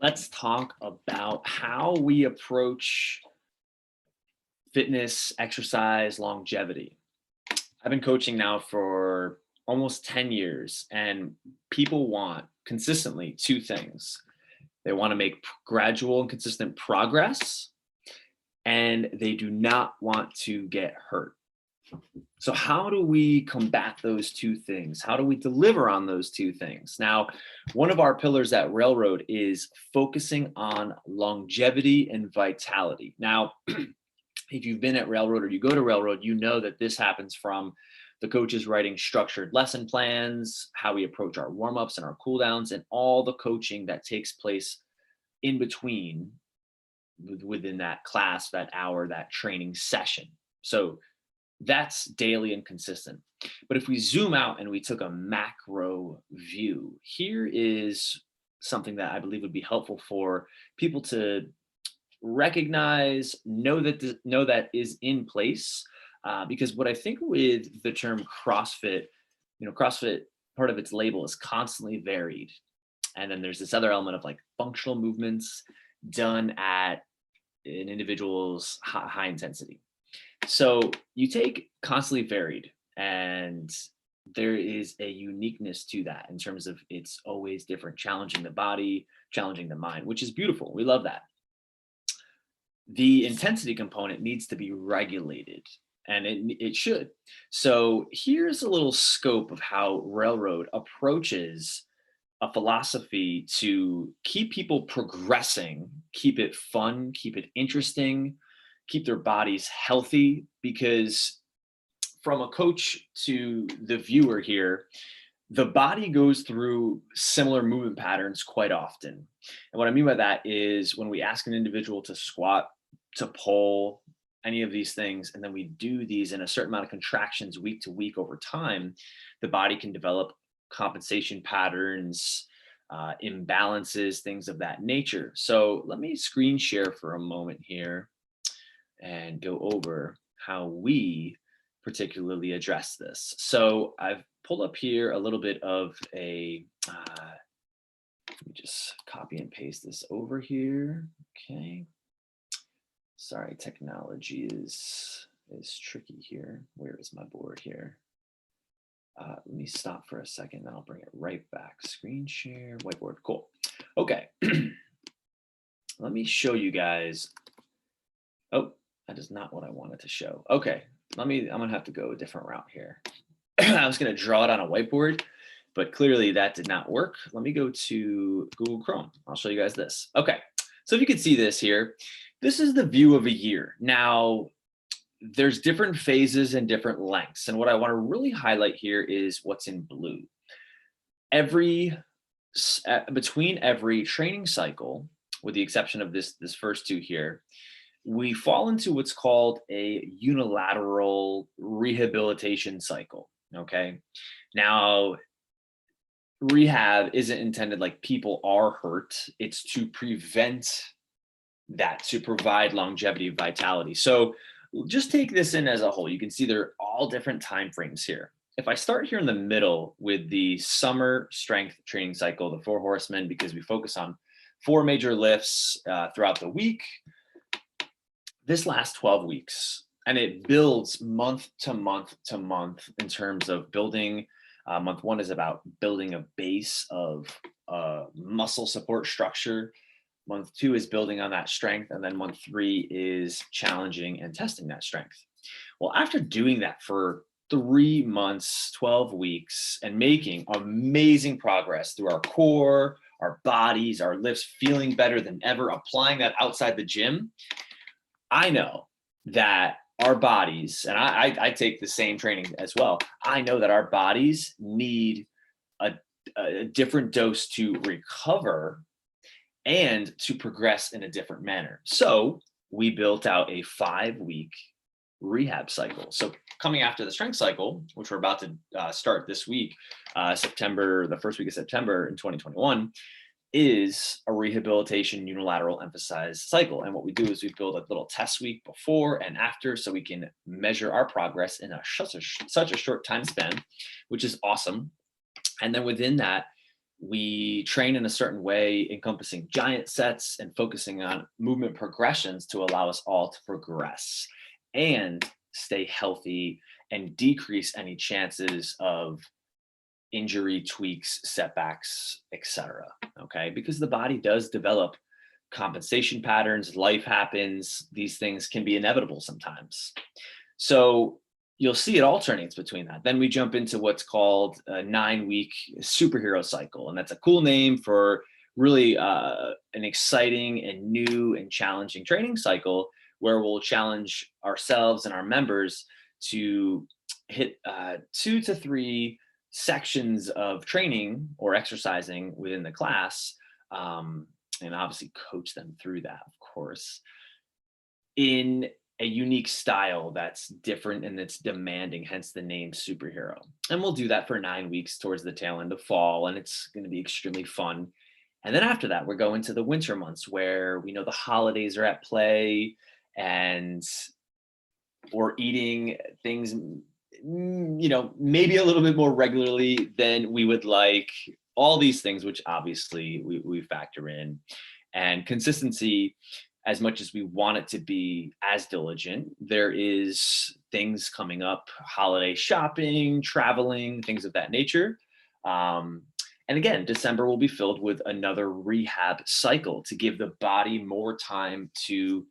Let's talk about how we approach fitness, exercise, longevity. I've been coaching now for almost 10 years, and people want consistently two things. They want to make gradual and consistent progress, and they do not want to get hurt. So, how do we combat those two things? How do we deliver on those two things? Now, one of our pillars at Railroad is focusing on longevity and vitality. Now, if you've been at Railroad or you go to Railroad, you know that this happens from the coaches writing structured lesson plans, how we approach our warm ups and our cool downs, and all the coaching that takes place in between within that class, that hour, that training session. So, that's daily and consistent. But if we zoom out and we took a macro view, here is something that I believe would be helpful for people to recognize, know that is in place. Because what I think with the term CrossFit, CrossFit, part of its label is constantly varied, and then there's this other element of like functional movements done at an individual's high intensity. So you take constantly varied, and there is a uniqueness to that in terms of it's always different, challenging the body, challenging the mind, which is beautiful. We love that. The intensity component needs to be regulated, and it should. So here's a little scope of how Railroad approaches a philosophy to keep people progressing, keep it fun, keep it interesting, keep their bodies healthy. Because from a coach to the viewer here, the body goes through similar movement patterns quite often. And what I mean by that is when we ask an individual to squat, to pull, any of these things, and then we do these in a certain amount of contractions week to week over time, the body can develop compensation patterns, imbalances, things of that nature. So let me screen share for a moment here and go over how we particularly address this. So I've pulled up here a little bit of let me just copy and paste this over here. Okay. Sorry, technology is tricky here. Where is my board here? Let me stop for a second, then I'll bring it right back. Screen share, whiteboard, cool. Okay. Let me show you guys. Oh, that is not what I wanted to show. Okay, I'm gonna have to go a different route here. I was gonna draw it on a whiteboard, but clearly that did not work. Let me go to Google Chrome. I'll show you guys this. Okay, so if you can see this here, this is the view of a year. Now, there's different phases and different lengths. And what I want to really highlight here is what's in blue. Between every training cycle, with the exception of this first two here, we fall into what's called a unilateral rehabilitation cycle. Okay. Now, rehab isn't intended like people are hurt. It's to prevent that, to provide longevity, vitality. So just take this in as a whole. You can see they're all different time frames here. If I start here in the middle with the summer strength training cycle, the four horsemen, because we focus on four major lifts throughout the week, this lasts 12 weeks, and it builds month to month to month in terms of building. Month one is about building a base of muscle support structure. Month two is building on that strength. And then month three is challenging and testing that strength. Well, after doing that for 3 months, 12 weeks, and making amazing progress through our core, our bodies, our lifts, feeling better than ever, applying that outside the gym, I know that our bodies, and I take the same training as well, I know that our bodies need a different dose to recover and to progress in a different manner. So we built out a 5-week rehab cycle. So coming after the strength cycle, which we're about to start this week, the first week of September in 2021, is a rehabilitation unilateral emphasized cycle. And what we do is we build a little test week before and after so we can measure our progress in such a short time span, which is awesome. And then within that, We train in a certain way, encompassing giant sets and focusing on movement progressions to allow us all to progress and stay healthy and decrease any chances of injury, tweaks, setbacks, etc. Okay, because the body does develop compensation patterns, life happens, these things can be inevitable sometimes. So you'll see it alternates between that. Then we jump into what's called a 9-week superhero cycle. And that's a cool name for really an exciting and new and challenging training cycle where we'll challenge ourselves and our members to hit 2 to 3 sections of training or exercising within the class, and obviously coach them through that, of course, in a unique style that's different and that's demanding, hence the name superhero. And we'll do that for 9 weeks towards the tail end of fall, and it's going to be extremely fun. And then after that, we're going to the winter months where we know the holidays are at play and we're eating things, maybe a little bit more regularly than we would like. All these things, which obviously we factor in, and consistency, as much as we want it to be as diligent, there is things coming up, holiday shopping, traveling, things of that nature. And again, December will be filled with another rehab cycle to give the body more time to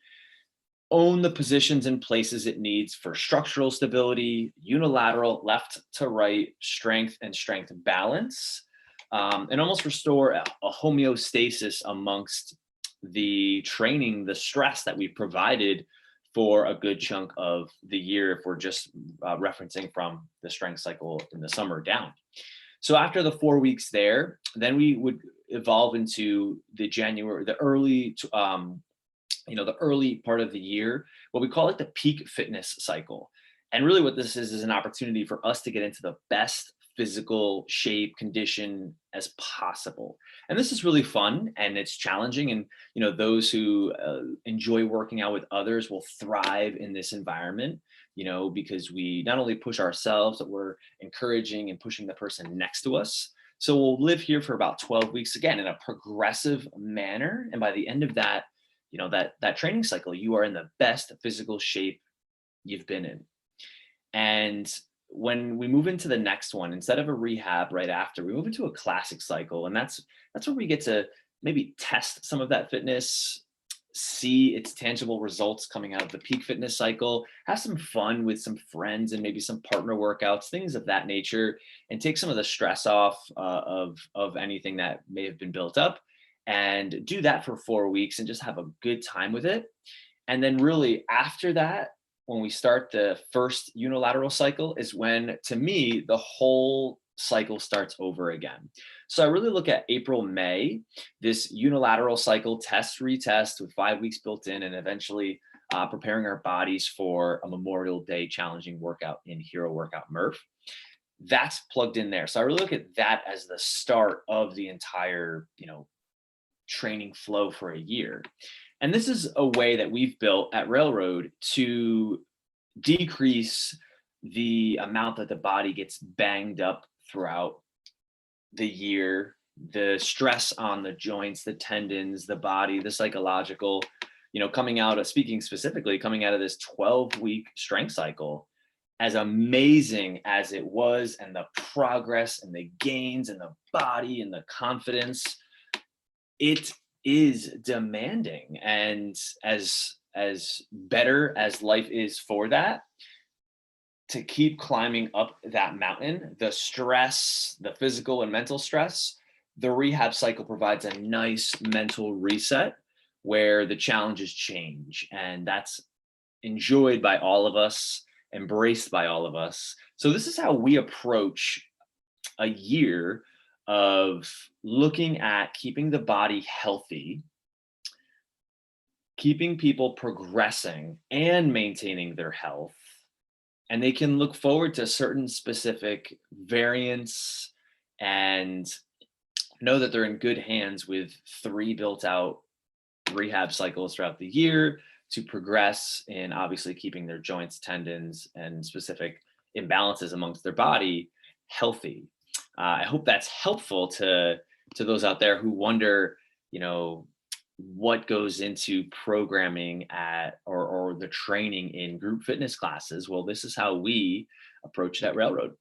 own the positions and places it needs for structural stability, unilateral, left to right, strength and strength balance, and almost restore a homeostasis amongst the training, the stress that we provided for a good chunk of the year, if we're just referencing from the strength cycle in the summer down. So after the 4 weeks there, then we would evolve into the early part of the year, what we call it the peak fitness cycle. And really what this is an opportunity for us to get into the best physical shape, condition as possible. And this is really fun and it's challenging. And, those who enjoy working out with others will thrive in this environment, because we not only push ourselves, but we're encouraging and pushing the person next to us. So we'll live here for about 12 weeks again in a progressive manner. And by the end of that, that training cycle, you are in the best physical shape you've been in. And when we move into the next one, instead of a rehab right after, we move into a classic cycle. And that's where we get to maybe test some of that fitness, see its tangible results coming out of the peak fitness cycle, have some fun with some friends and maybe some partner workouts, things of that nature, and take some of the stress off of anything that may have been built up, and do that for 4 weeks and just have a good time with it. And then really after that, when we start the first unilateral cycle is when, to me, the whole cycle starts over again. So I really look at April, May, this unilateral cycle, test, retest with 5 weeks built in, and eventually preparing our bodies for a Memorial Day challenging workout in Hero Workout Murph. That's plugged in there. So I really look at that as the start of the entire, training flow for a year. And this is a way that we've built at Railroad to decrease the amount that the body gets banged up throughout the year, the stress on the joints, the tendons, the body, the psychological, coming out of this 12-week strength cycle, as amazing as it was, and the progress and the gains and the body and the confidence, it is demanding. And as better as life is for that, to keep climbing up that mountain, the stress, the physical and mental stress, the rehab cycle provides a nice mental reset where the challenges change. And that's enjoyed by all of us, embraced by all of us. So this is how we approach a year of looking at keeping the body healthy, keeping people progressing and maintaining their health. And they can look forward to certain specific variants and know that they're in good hands with 3 built out rehab cycles throughout the year to progress in obviously keeping their joints, tendons, and specific imbalances amongst their body healthy. I hope that's helpful to to those out there who wonder, you know, what goes into programming at or the training in group fitness classes, well, this is how we approach that railroad.